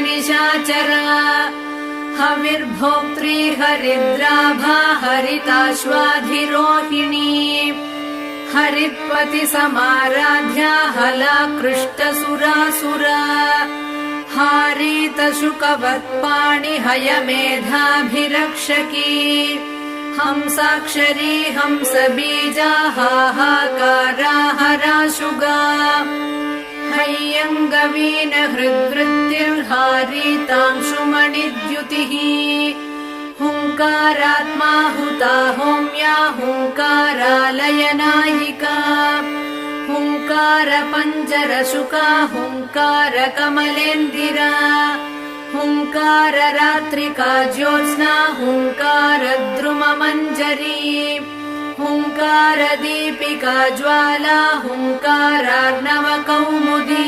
निशाचरा हविर्भोक्त्री हरिद्राभा हरिताश्वाधिरोहिणी हरित्पति समाराध्या हलाकृष्टसुरासुरा हारीतशुकवत्पाणि हयमेधाभिरक्षकी हंसाक्षरी हंसबीजा हाहाकारा हराशुगा हय्यङ्गवीन हृद्वृत्तिर्हारीतांशुमणिद्युतिः हुङ्कारात्मा हुता होम्या हुङ्कारालयनायिका हुङ्कारपञ्जरशुका हुङ्कारकमलेन्दिरा हुङ्काररात्रिका ज्योत्स्ना हुङ्कारद्रुममञ्जरी हुङ्कारदीपिका ज्वाला हुङ्कारार्णवकौमुदी